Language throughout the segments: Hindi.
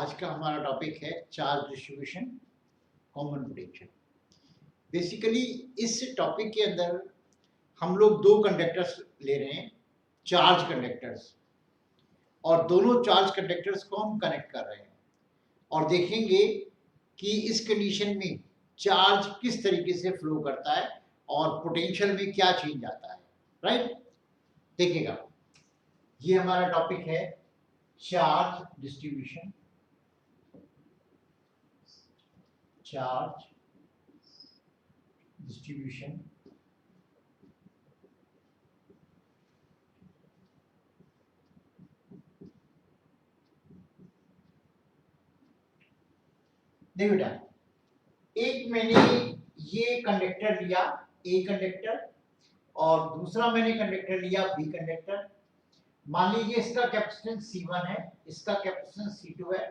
आज का हमारा टॉपिक है charge distribution, common potential. Basically इस टॉपिक के अंदर हम लोग दो कंडक्टर्स ले रहे हैं, चार्ज कंडक्टर्स, और दोनों चार्ज कंडक्टर्स को हम कनेक्ट कर रहे हैं और देखेंगे कि इस कंडीशन में चार्ज किस तरीके से फ्लो करता है और पोटेंशियल में क्या चेंज आता है। राइट, देखिएगा, ये हमारा टॉपिक है चार्ज डिस्ट्रीब्यूशन, चार्ज डिस्ट्रीब्यूशन देखो बेटा, एक मैंने ये कंडक्टर लिया ए कंडक्टर और दूसरा मैंने कंडक्टर लिया बी कंडक्टर। मान लीजिए इसका कैपेसिटेंस C1 है, इसका कैपेसिटेंस C2 है।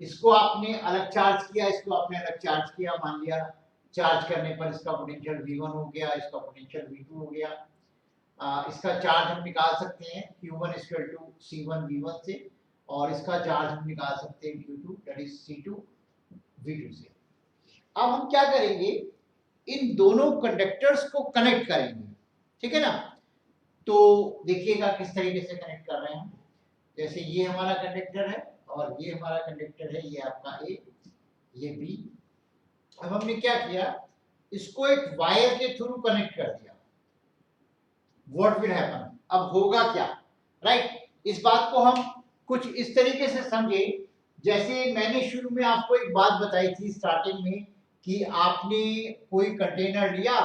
इसको आपने अलग चार्ज किया, इसको आपने अलग चार्ज किया। मान लिया चार्ज करने पर इसका पोटेंशियल V1 हो गया, इसका पोटेंशियल V2 हो गया। इसका चार्ज हम निकाल सकते हैं Q1 C1 V1 से, और इसका चार्ज हम निकाल सकते हैं Q2 that is C2 V2 से। अब हम क्या करेंगे, इन दोनों कंडक्टर्स को कनेक्ट करेंगे, ठीक है ना। तो देखिएगा किस तरीके से कनेक्ट कर रहे हैं हम। जैसे ये हमारा कंडक्टर है और ये हमारा कंडक्टर है, ये आपका ए, ये बी। अब हमने क्या किया, इसको एक वायर के थ्रू कनेक्ट कर दिया। व्हाट विल हैपन, अब होगा क्या, राइट। इस बात को हम कुछ इस तरीके से समझे, जैसे मैंने शुरू में आपको एक बात बताई थी स्टार्टिंग में कि आपने कोई कंटेनर लिया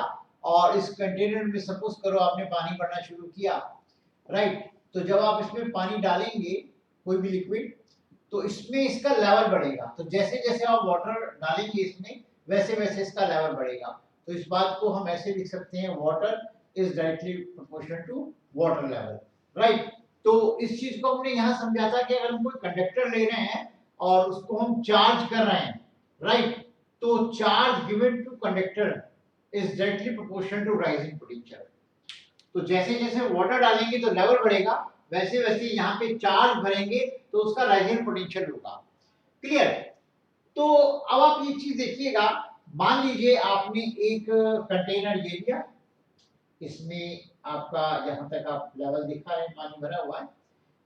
और इस कंटेनर में सपोज करो आपने पानी भरना शुरू किया, राइट। तो जब आप इसमें पानी डालेंगे कोई भी लिक्विड, तो इसमें इसका लेवल बढ़ेगा। तो जैसे जैसे आप वाटर डालेंगे इसमें, वैसे वैसे इसका लेवल बढ़ेगा। तो इस बात को हम ऐसे लिख सकते हैं, water is directly proportional to water level, right. तो इस चीज को हमने यहाँ समझा था कि अगर हम कोई कंडक्टर ले रहे हैं और उसको हम चार्ज कर रहे हैं, राइट, तो charge given to conductor is directly proportional to rising potential. तो जैसे जैसे वाटर डालेंगे तो लेवल बढ़ेगा, वैसे वैसे यहाँ पे चार्ज भरेंगे तो उसका राइजिंग पोटेंशियल होगा। क्लियर। तो अब आप ये चीज देखिएगा, मान लीजिए आपने एक कंटेनर ये लिया, इसमें आपका यहाँ तक आप लेवल दिखा रहे हैं, पानी भरा हुआ है,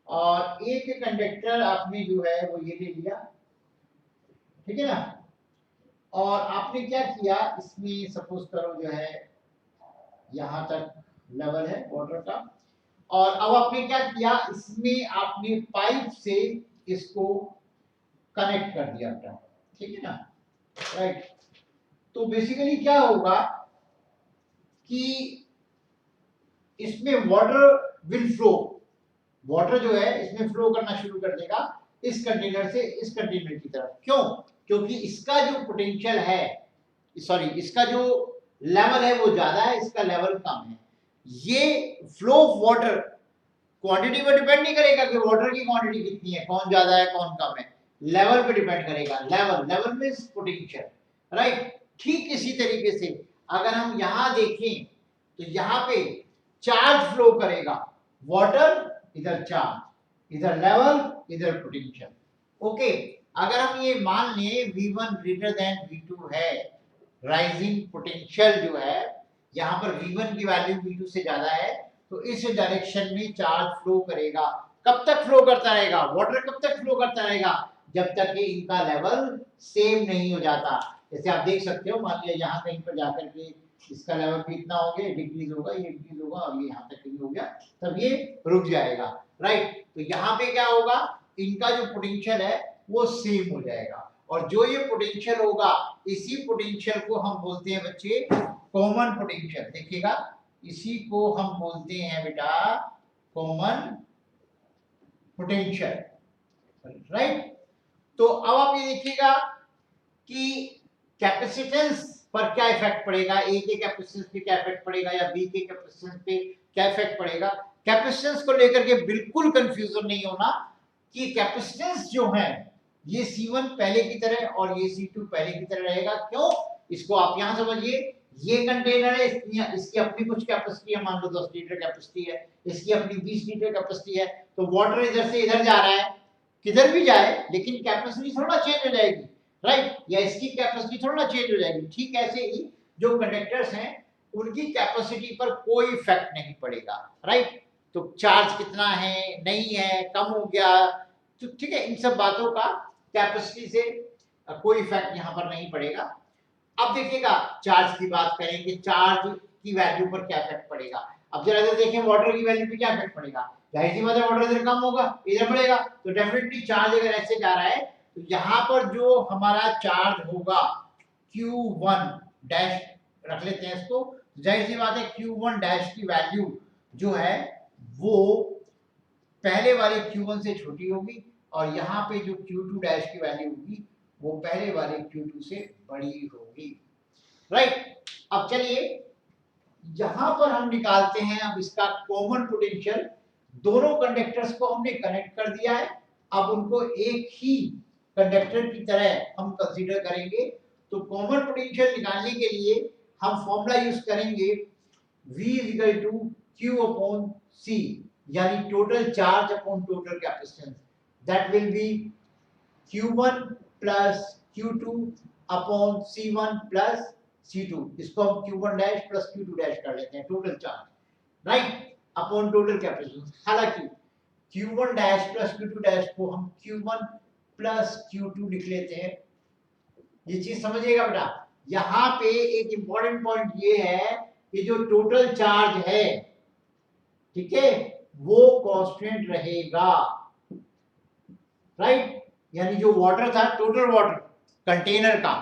और एक कंडक्टर आपने जो है वो ये ले लिया, ठीक है ना। और आपने क्या किया, इसमें सपोज करो जो है यहाँ तक लेवल है वाटर का, और अब आपने क्या किया, इसमें आपने पाइप से इसको कनेक्ट कर दिया था, ठीक है ना, राइट। तो बेसिकली क्या होगा कि इसमें वाटर विल फ्लो, वाटर जो है इसमें फ्लो करना शुरू कर देगा इस कंटेनर से इस कंटेनर की तरफ। क्यों? क्योंकि इसका जो पोटेंशियल है, सॉरी, इसका जो लेवल है वो ज्यादा है, इसका लेवल कम है। ये फ्लो ऑफ वाटर क्वांटिटी पर डिपेंड नहीं करेगा कि वाटर की क्वांटिटी कितनी है, कौन ज्यादा है कौन कम है, लेवल पे डिपेंड करेगा। Level means potential, right. ठीक इसी तरीके से अगर हम यहां देखें तो यहां पे चार्ज फ्लो करेगा, वाटर इधर चार्ज, इधर लेवल, इधर पोटेंशियल। ओके, अगर हम ये मान लें V1 ग्रेटर देन V2 है, राइजिंग पोटेंशियल जो है यहां पर V1 की वैल्यू V2 से ज्यादा है, तो इस डायरेक्शन में चार्ज फ्लो करेगा। कब तक फ्लो करता रहेगा, वाटर कब तक फ्लो करता रहेगा, जब तक कि इनका लेवल सेम नहीं हो जाता। जैसे आप देख सकते हो, मान लिया यहाँ कहीं पर जाकर के इसका लेवल भी इतना हो गया, डिक्रीज होगा, ये डिक्रीज होगा, और ये यहाँ तक कहीं हो गया, तब ये रुक जाएगा, राइट। तो यहाँ पे क्या होगा, इनका जो पोटेंशियल है वो सेम हो जाएगा, और जो ये पोटेंशियल होगा, इसी पोटेंशियल को हम बोलते हैं बच्चे कॉमन पोटेंशियल। देखिएगा, इसी को हम बोलते हैं बेटा कॉमन पोटेंशियल, राइट। तो अब आप ये देखिएगा कि कैपेसिटेंस पर क्या इफेक्ट पड़ेगा, ए के कैपेसिटेंस पे क्या इफेक्ट पड़ेगा या बी के कैपेसिटेंस पे क्या इफेक्ट पड़ेगा। कैपेसिटेंस को लेकर के बिल्कुल कंफ्यूजन नहीं होना कि कैपेसिटेंस जो है ये C1 पहले की तरह और ये C2 पहले की तरह रहेगा। क्यों? इसको आप यहां समझिए, ये कंटेनर है, इसकी अपनी कुछ कैपेसिटी है, मान लो 10 लीटर कैपेसिटी है, इसकी अपनी 20 लीटर कैपेसिटी है। तो वाटर इधर से इधर जा रहा है, किधर भी जाए लेकिन कैपेसिटी थोड़ा चेंज हो जाएगी, राइट, या इसकी कैपेसिटी थोड़ा चेंज हो जाएगी। ठीक ऐसे ही जो कंडक्टर्स हैं उनकी कैपेसिटी पर कोई इफेक्ट नहीं पड़ेगा, राइट। तो चार्ज कितना है, नहीं है, कम हो गया, तो ठीक है, इन सब बातों का कैपेसिटी से कोई इफेक्ट यहाँ पर नहीं पड़ेगा। अब देखिएगा चार्ज की बात करेंगे, चार्ज की वैल्यू पर क्या इफेक्ट पड़ेगा। अब जरा देखें वाटर की वैल्यू पे क्या इफेक्ट पड़ेगा। जाहिर सी बात है वाटर इधर कम होगा, इधर बढ़ेगा, तो डेफिनेटली चार्ज अगर ऐसे जा रहा है तो यहाँ पर जो हमारा चार्ज होगा Q1 डैश रख लेते हैं इसको, जाहिर सी बात है Q1 डैश की वैल्यू जो है वो पहले वाले Q1 से छोटी होगी और यहाँ पे जो Q2 डैश की वैल्यू होगी वो पहले वाले Q2 से बड़ी होगी, राइट। अब चलिए यहां पर हम निकालते हैं अब इसका कॉमन पोटेंशियल। दोनों कंडक्टर्स को हमने कनेक्ट कर दिया है, अब उनको एक ही कंडक्टर की तरह हम कंसीडर करेंगे। तो कॉमन पोटेंशियल निकालने के लिए हम फॉर्मूला यूज करेंगे V equal to Q upon C, यानी total charge upon total capacitance, that will be Q1 plus Q2 upon C1 plus C2। इसको हम Q1 dash plus Q2 dash कर लेते हैं, total charge, right, upon total capacitance. हालांकि Q1 dash plus Q2 dash को हम Q1 प्लस Q2 लिख लेते हैं। ये चीज समझिएगा बेटा, यहाँ पे एक इंपॉर्टेंट पॉइंट ये है कि जो टोटल चार्ज है, ठीक है, वो कांस्टेंट रहेगा, राइट, यानी जो वाटर था, टोटल वाटर कंटेनर का,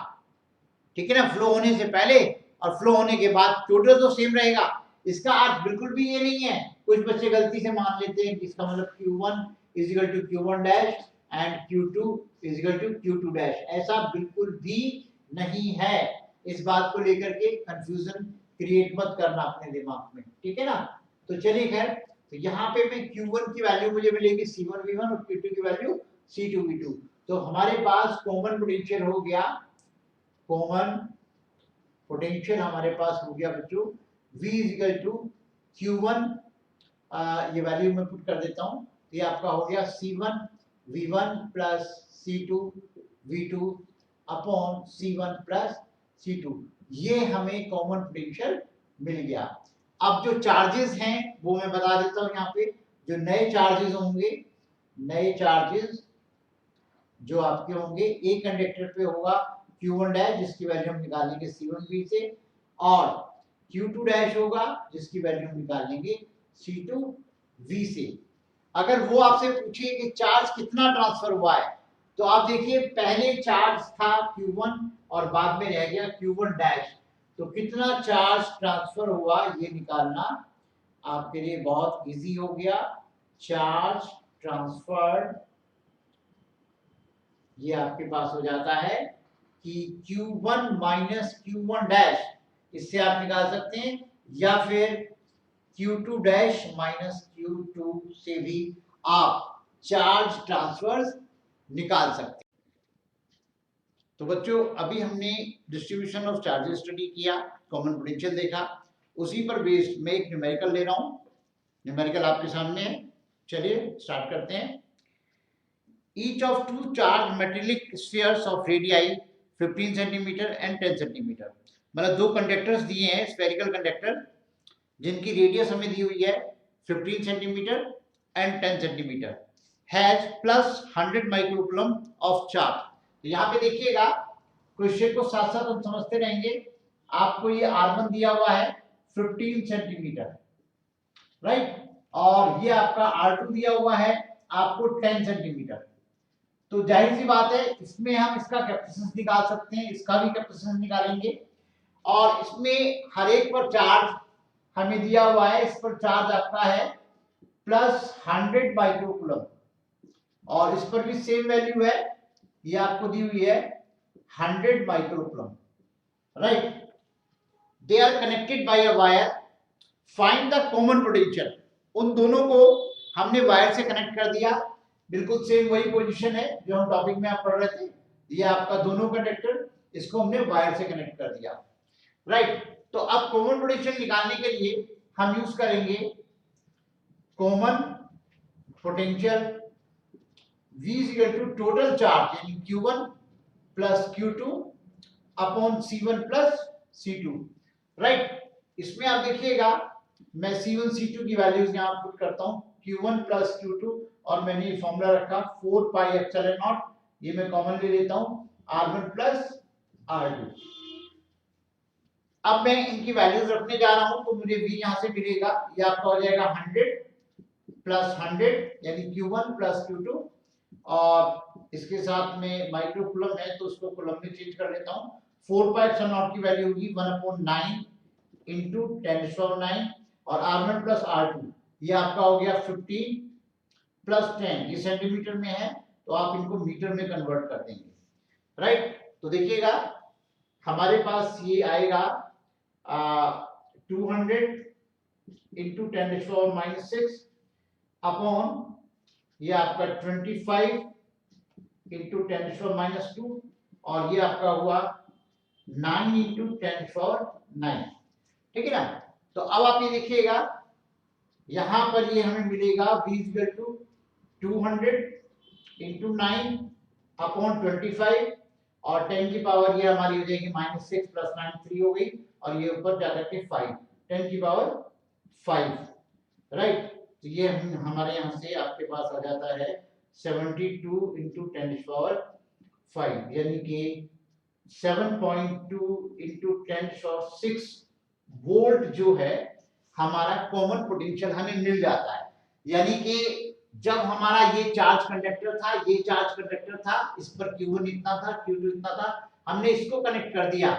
ठीक है ना, फ्लो होने से पहले और फ्लो होने के बाद टोटल तो सेम रहेगा। इसका अर्थ बिल्कुल भी ये नहीं है, कुछ बच्चे गलती से मान लेते हैं कि इसका मतलब Q1 is equal to Q1 dash and Q2 is equal to Q2 dash, ऐसा बिल्कुल भी नहीं है। इस बात को लेकर के कंफ्यूजन क्रिएट मत करना अपने दिमाग में, ठीक है ना। तो चलिए खैर, तो यहाँ पे मैं Q1 की वैल्यू मुझे मिलेगी C1V1 और Q2 की वैल्यू C2V2। तो हमारे पास कॉमन पोटेंशियल हो गया, कॉमन पोटेंशियल हमारे पास हो गया बच्चों V is equal to Q1, ये वैल्यू मैं पुट कर देता हूँ, ये आपका हो गया C1V1 plus C2V2 upon C1 plus C2। ये हमें कॉमन पोटेंशियल मिल गया। अब जो चार्जेस हैं वो मैं बता देता हूँ, यहाँ पे जो नए चार्जेस होंगे, नए चार्जेस जो आपके होंगे, एक कंडक्टर पे होगा Q1 डैश जिसकी वैल्यू हम निकालेंगे C1V से, और Q2 डैश होगा जिसकी वैल्यू हम निकालेंगे C2V से। अगर वो आपसे पूछे कि चार्ज कितना ट्रांसफर हुआ है, तो आप देखिए पहले चार्ज था Q1 और बाद में रह गया Q1 डैश, तो कितना चार्ज ट्रांसफर हुआ ये निकालना आपके लिए बहुत इजी हो गया। चार्ज ट्रांसफर्ड ये आपके पास हो जाता है कि Q1 माइनस Q1 डैश, इससे आप निकाल सकते हैं, या फिर Q2 डैश माइनस Q2 से भी आप चार्ज ट्रांसफर्स निकाल सकते हैं। तो बच्चों अभी हमने डिस्ट्रीब्यूशन ऑफ चार्जेस स्टडी किया, कॉमन पोटेंशियल देखा, उसी पर बेस्ड मैं एक न्यूमेरिकल ले रहा हूं। न्यूमेरिकल आपके सामने है, चलिए स्टार्ट करते हैं। Each of two charged metallic spheres of radii 15 centimeter and 10 centimeter, मतलब दो कंडक्टर्स दिए हैं, स्फेरिकल कंडक्टर, जिनकी रेडियस हमें दी हुई है 15 centimetre and 10 centimetre, has plus 100 microcoulomb of charge. तो यहाँ पे देखिएगा, क्वेश्चन को साथ साथ हम समझते रहेंगे। आपको ये R1 दिया हुआ है 15 सेंटीमीटर, राइट, और ये आपका R2 दिया हुआ है आपको 10 सेंटीमीटर। तो जाहिर सी बात है इसमें हम इसका कैपेसिटेंस निकाल सकते हैं, इसका भी कैपेसिटेंस निकालेंगे, और इसमें हर एक पर चार्ज हमें दिया हुआ है, इस पर चार्ज आपका है प्लस 100 माइक्रोकूलम, और इस पर भी सेम वैल्यू है, ये आपको दी हुई है 100 microcoulomb, right. They are connected by a wire, find the common potential. उन दोनों को हमने वायर से कनेक्ट कर दिया, बिल्कुल सेम वही पोजीशन है जो हम टॉपिक में आप पढ़ रहे थे। ये आपका दोनों कंडक्टर, इसको हमने वायर से कनेक्ट कर दिया, राइट। तो अब कॉमन पोटेंशियल निकालने के लिए हम यूज करेंगे common potential V is equal to total charge यानी Q1 plus Q2 upon C1 plus C2, right. इसमें आप देखिएगा मैं C1 C2 की वैल्यूज यहाँ पुट करता हूँ, Q1 प्लस Q2, और मैंने ये फॉर्मूला रखा 4 पाई एप्सिलॉन नॉट, ये मैं कॉमन ले लेता हूँ, R1 प्लस R2। अब मैं इनकी वैल्यूज रखने जा रहा हूं तो मुझे V यहां से मिलेगा, ये आपका हो जाएगा 100 प्लस 100 यानी Q1 प्लस Q2, और इसके साथ में माइक्रो कूलम है तो उसको कूलम में चेंज कर लेता हूं। 4 पाई एप्सिलॉन नॉट की वैल्यू होगी 1/9 into 10⁹, और R1 प्लस R2 ये आपका हो गया 15 प्लस 10, ये सेंटीमीटर में है तो आप इनको मीटर में कन्वर्ट कर देंगे, राइट। तो देखिएगा हमारे पास ये आएगा 200 into 10⁻⁻6 अपॉन ये आपका 25 into 10⁻², और ये आपका हुआ 9 into 10⁹, ठीक है ना। तो अब आप ये देखिएगा यहां पर ये हमें मिलेगा V equal to 200 into 9 upon 25, और 10 की पावर ये हमारी हो जाएगी -6 प्लस 9 3 हो गई, और ये ऊपर जाकर के 5 10 की पावर 5, राइट। तो ये हमारे यहाँ से आपके पास आ जाता है 72 into 10⁵, यानी कि 7.2 into 10⁶ वोल्ट जो है हमारा कॉमन पोटेंशियल हमें मिल जाता है। यानी कि जब हमारा ये चार्ज कंडक्टर था, ये चार्ज कंडक्टर था, इस पर Q1 इतना था, Q2 इतना था, हमने इसको कनेक्ट कर दिया,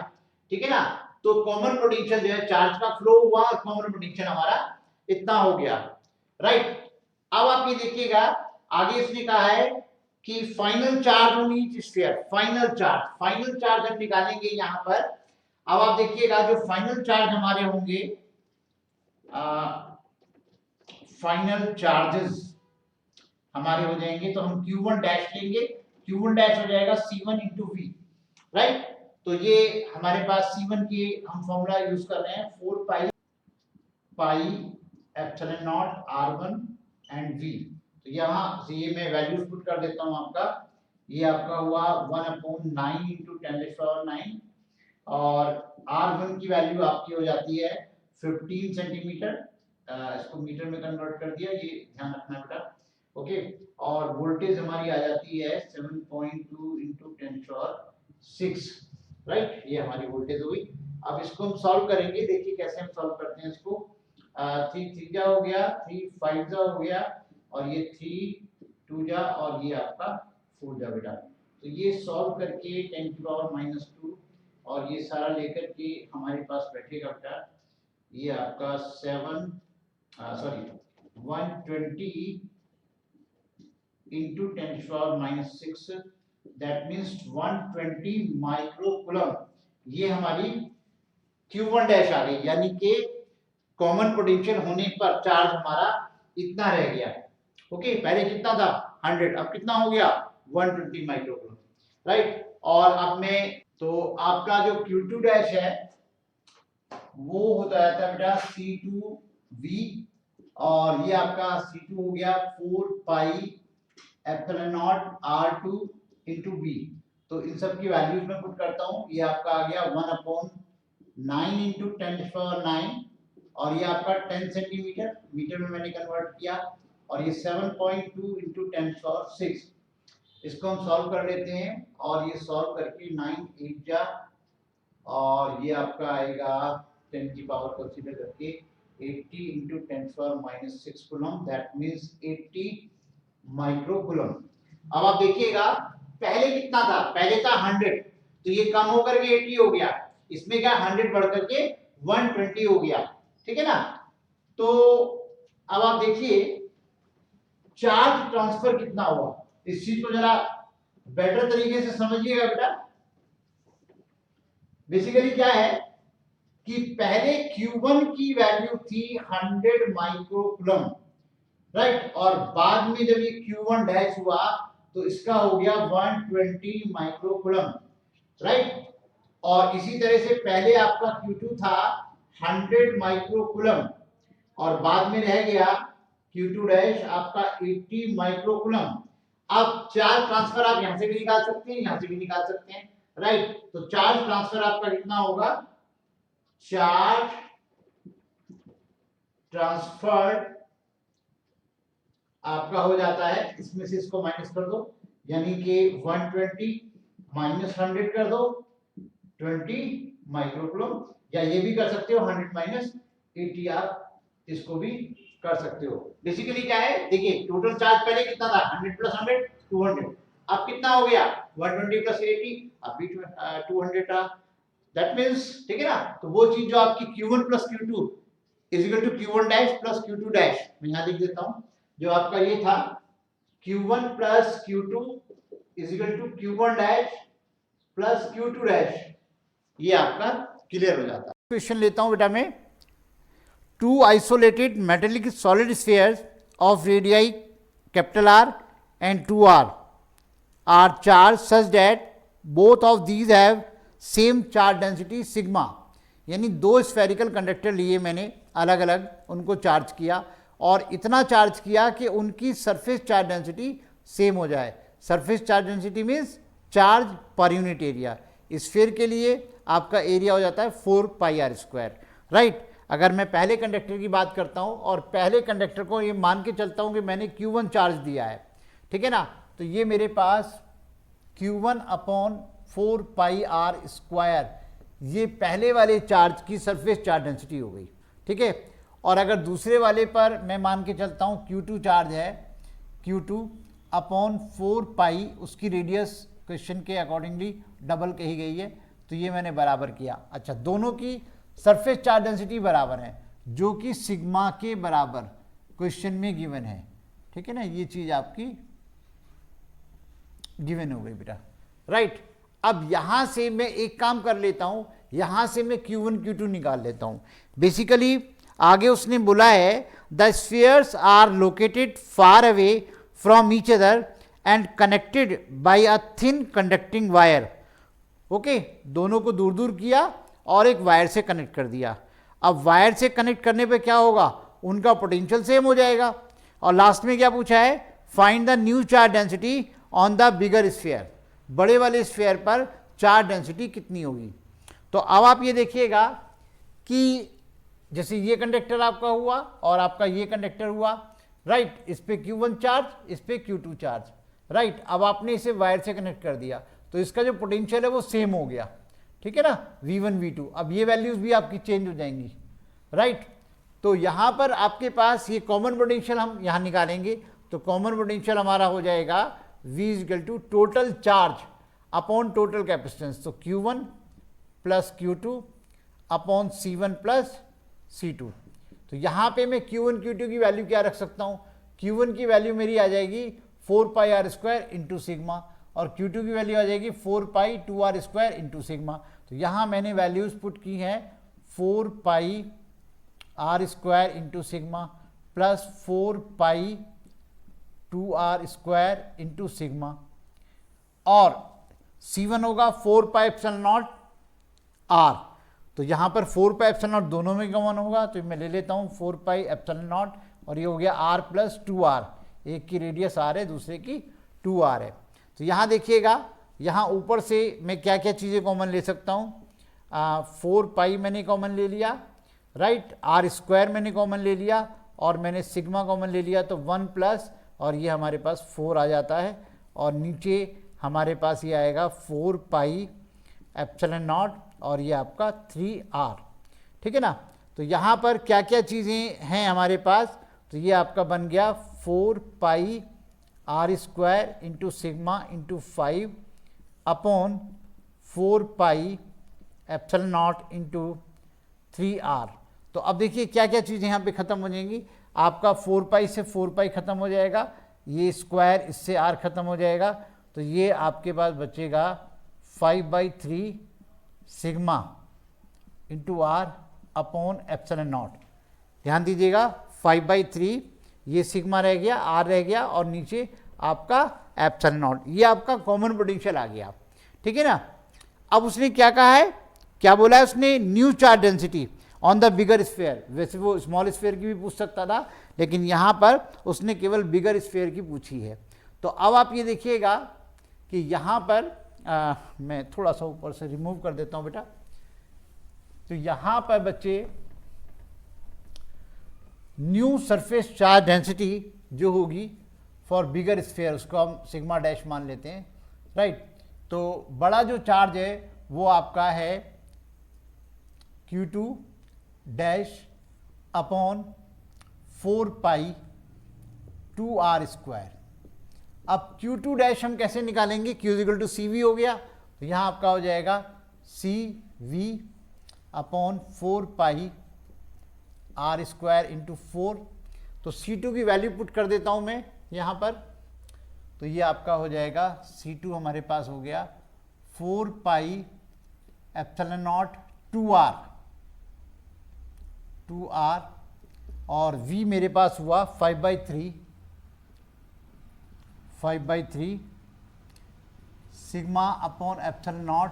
ठीक है ना। तो कॉमन पोटेंशियल जो है चार्ज का फ्लो हुआ और कॉमन पोटेंशियल हमारा इतना हो गया, राइट। अब आप ये देखिएगा आगे इसने कहा है कि final charge on each sphere, final charge हम निकालेंगे यहां पर। अब आप देखिएगा जो फाइनल चार्ज हमारे होंगे, फाइनल चार्जेस हमारे हो जाएंगे, तो हम Q1 डैश लेंगे, Q1 डैश हो जाएगा C1 into V, राइट। तो ये हमारे पास C1 की हम फॉर्मूला यूज कर रहे हैं 4 pi epsilon not R1 and V। तो यहाँ से ये मैं वैल्यूज पुट कर देता हूँ आपका, ये आपका हुआ 1/9 into 10⁹, और R1 की वैल्यू आपकी हो जाती है 15 सेंटीमीटर, इसको मीटर में कन्वर्ट कर दिया, ये ध्यान रखना बेटा, ओके। और वोल्टेज हमारी आ जाती है 7.2 into 10⁶, राइट, ये हमारी वोल्टेज हुई। अब इसको हम सॉल्व करेंगे, देखिए कैसे हम सॉल्व करते हैं इसको। 3 3 हो गया, 3 5 हो गया, और ये 3 2 और ये आपका 4 बेटा। तो ये सॉल्व करके 10⁻², और ये सारा लेकर के हमारे पास बैठेगा बेटा, ये आपका 120 into 10⁻⁶, दैट मींस 120 माइक्रोकूलम, ये हमारी Q1 डैश आ गई, यानी कि कॉमन पोटेंशियल होने पर चार्ज हमारा इतना रह गया, ओके। पहले कितना था 100, अब कितना हो गया 120 माइक्रोकूलम, राइट। और अब मैं तो आपका जो Q2 डैश है वो होता है बेटा C2V, और ये आपका C2 हो गया 4 pi epsilon not R2 into V। तो इन सब की वैल्यूज में पुट करता हूँ, ये आपका आ गया 1/9 into 10⁹, और ये आपका 10 सेंटीमीटर, मीटर में मैंने कन्वर्ट किया, और ये 7.2 into 10⁶। इसको हम सॉल्व कर लेते हैं, और ये सॉल्व करके 9 8 और ये आपका आएगा 10 की पावर कंसीडर करके 80 into 10⁻⁻6 coulomb, that means 80 microcoulomb. अब आप देखिएगा पहले कितना था, पहले था 100, तो ये कम होकर के 80 हो गया, इसमें क्या 100 बढ़ करके 120 हो गया, ठीक है ना। तो अब आप देखिए चार्ज ट्रांसफर कितना हुआ, इस चीज को जरा बेटर तरीके से समझिएगा बेटा। बेसिकली क्या है कि पहले Q1 की वैल्यू थी 100 माइक्रोकूलम, राइट, और बाद में जब ये Q1 डैश हुआ तो इसका हो गया 120 माइक्रोकूलम, राइट। और इसी तरह से पहले आपका Q2 था 100 माइक्रोकूलम, और बाद में रह गया Q2 डैश आपका 80 माइक्रोकूलम। अब चार्ज ट्रांसफर आप यहां से भी निकाल सकते हैं, यहां से भी निकाल सकते हैं, राइट। तो चार्ज ट्रांसफर आपका कितना होगा, चार्ज ट्रांसफर आपका हो जाता है, इसमें से इसको माइनस कर दो, यानी कि 120 माइनस 100 कर दो, 20 माइक्रोकूलम, या ये भी कर सकते हो 100 माइनस 80, आप इसको भी कर सकते हो। बेसिकली क्या है, देखिए टोटल चार्ज पहले कितना था, 100 प्लस 100 200, अब कितना हो गया 120 प्लस 80, अब भी 200 था, दैट मींस, ठीक है ना। तो वो चीज जो आपकी Q1 plus Q2 is equal to Q1 dash plus Q2 dash, मैं यहां लिख देता हूं, जो आपका ये था Q1 plus Q2 is equal to Q1 dash plus Q2 dash, ये आपका क्लियर हो जाता है। क्वेश्चन लेता हूं बेटा मैं, two isolated metallic solid spheres of radii capital R and 2R are charged such that both of these have same charge density sigma, यानी दो स्फेरिकल कंडक्टर लिए मैंने अलग अलग, उनको चार्ज किया और इतना चार्ज किया कि उनकी सरफेस चार्ज डेंसिटी सेम हो जाए। Surface charge density means charge per unit area. Sphere के लिए आपका एरिया हो जाता है 4πr², राइट। अगर मैं पहले कंडक्टर की बात करता हूं और पहले कंडक्टर को ये मान के चलता हूं कि मैंने Q1 चार्ज दिया है, ठीक है ना, तो ये मेरे पास Q1 अपॉन 4πr², ये पहले वाले चार्ज की सरफेस चार्ज डेंसिटी हो गई, ठीक है। और अगर दूसरे वाले पर मैं मान के चलता हूँ Q2 चार्ज है, Q2 अपॉन 4π, उसकी रेडियस क्वेश्चन के अकॉर्डिंगली डबल कही गई है, तो ये मैंने बराबर किया। अच्छा, दोनों की सरफेस चार्ज डेंसिटी बराबर है, जो कि सिग्मा के बराबर क्वेश्चन में गिवन है, ठीक है ना, ये चीज आपकी गिवन हो गई बेटा, राइट। अब यहां से मैं एक काम कर लेता हूं, यहां से मैं Q1 Q2 निकाल लेता हूं। बेसिकली आगे उसने बोला है the spheres are located far away from each other and connected by a thin conducting wire. Okay, दोनों को दूर दूर किया और एक वायर से कनेक्ट कर दिया। अब वायर से कनेक्ट करने पे क्या होगा, उनका पोटेंशियल सेम हो जाएगा। और लास्ट में क्या पूछा है, find the new charge density on the bigger sphere, बड़े वाले स्फीयर पर चार्ज डेंसिटी कितनी होगी। तो अब आप ये देखिएगा कि जैसे ये कंडक्टर आपका हुआ और आपका ये कंडक्टर हुआ, राइट, इस पे Q1 चार्ज, इस पे Q2 चार्ज, राइट। अब आपने इसे वायर से कनेक्ट कर दिया तो इसका जो पोटेंशियल है वो सेम हो गया, ठीक है ना, V1 V2। अब ये वैल्यूज भी आपकी चेंज हो जाएंगी, राइट। तो यहां पर आपके पास ये कॉमन पोटेंशियल हम यहां निकालेंगे, तो कॉमन पोटेंशियल हमारा हो जाएगा V equal to total charge upon total capacitance, तो Q1 plus Q2 upon C1 plus C2। तो यहां पे मैं Q1 Q2 की वैल्यू क्या रख सकता हूं, Q1 की वैल्यू मेरी आ जाएगी 4πr² इंटू सिग्मा और Q2 की वैल्यू आ जाएगी 4π2r² इंटू सिग्मा। तो यहां मैंने वैल्यूज पुट की हैं 4πr² into sigma plus 4π2r² into sigma, और C1 होगा 4πε0 r, तो यहां पर 4πε0 दोनों में कॉमन होगा, तो मैं ले लेता हूं 4πε0 और ये हो गया r प्लस 2r, एक की रेडियस r है, दूसरे की 2r है। तो यहां देखिएगा, यहां ऊपर से मैं क्या क्या चीज़ें कॉमन ले सकता हूं, 4π मैंने कॉमन ले लिया, राइट, r² मैंने कॉमन ले लिया और मैंने सिग्मा कॉमन ले लिया, तो 1 प्लस और ये हमारे पास 4 आ जाता है, और नीचे हमारे पास ये आएगा 4πε0 और ये आपका 3r, ठीक है ना। तो यहाँ पर क्या क्या चीज़ें हैं हमारे पास, तो ये आपका बन गया 4πr² into sigma into 5 upon 4πε0 into 3r। तो अब देखिए क्या क्या चीज़ें यहाँ पे ख़त्म हो जाएंगी, आपका 4π से 4π ख़त्म हो जाएगा, ये स्क्वायर इससे r ख़त्म हो जाएगा, तो ये आपके पास बचेगा 5/3 सिग्मा इंटू r अपॉन ε0। ध्यान दीजिएगा 5/3, ये सिग्मा रह गया, r रह गया और नीचे आपका ε0, ये आपका कॉमन पोटेंशियल आ गया, ठीक है ना। अब उसने क्या कहा है, क्या बोला है उसने, new charge density on the bigger sphere. वैसे वो स्मॉल स्फीयर की भी पूछ सकता था, लेकिन यहाँ पर उसने केवल बिगर स्फीयर की पूछी है। तो अब आप ये देखिएगा कि यहाँ पर मैं थोड़ा सा ऊपर से रिमूव कर देता हूँ बेटा। तो यहाँ पर बच्चे न्यू सरफेस चार्ज डेंसिटी जो होगी फॉर बिगर स्फीयर, उसको हम सिग्मा डैश मान लेते हैं, राइट। तो बड़ा जो चार्ज है वो आपका है Q2 डैश अपॉन 4 पाई 2r स्क्वायर। अब Q2 डैश हम कैसे निकालेंगे, Q इक्वल टू CV हो गया, तो यहाँ आपका हो जाएगा CV अपॉन 4 पाई r स्क्वायर इंटू 4। तो C2 की वैल्यू पुट कर देता हूँ मैं यहाँ पर, तो ये आपका हो जाएगा C2 हमारे पास हो गया 4 पाई एप्सिलॉन नॉट 2r और V मेरे पास हुआ 5/3 sigma upon epsilon not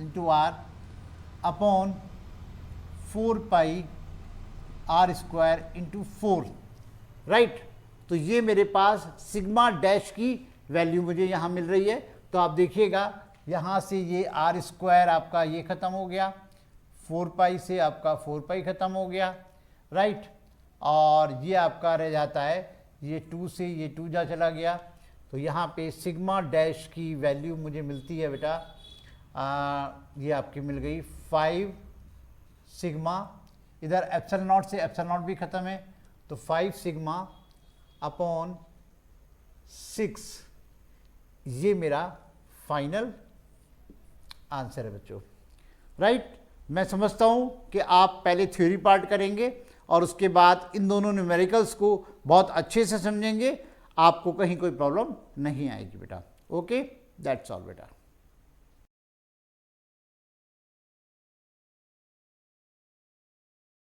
into r upon 4 pi r square into 4, right. तो ये मेरे पास सिग्मा डैश की वैल्यू मुझे यहाँ मिल रही है। तो आप देखिएगा यहाँ से ये r स्क्वायर आपका ये ख़त्म हो गया, 4 पाई से आपका 4 पाई ख़त्म हो गया, राइट। और ये आपका रह जाता है, ये 2 से ये 2 जा चला गया। तो यहाँ पे सिग्मा डैश की वैल्यू मुझे मिलती है बेटा, ये आपकी मिल गई 5 सिग्मा, इधर एप्सिलॉन नॉट से एप्सिलॉन नॉट भी ख़त्म है, तो 5 सिग्मा अपॉन 6, ये मेरा फाइनल आंसर है बच्चों, राइट। मैं समझता हूँ कि आप पहले थ्योरी पार्ट करेंगे और उसके बाद इन दोनों न्यूमेरिकल्स को बहुत अच्छे से समझेंगे, आपको कहीं कोई प्रॉब्लम नहीं आएगी बेटा। ओके, दैट्स ऑल बेटा।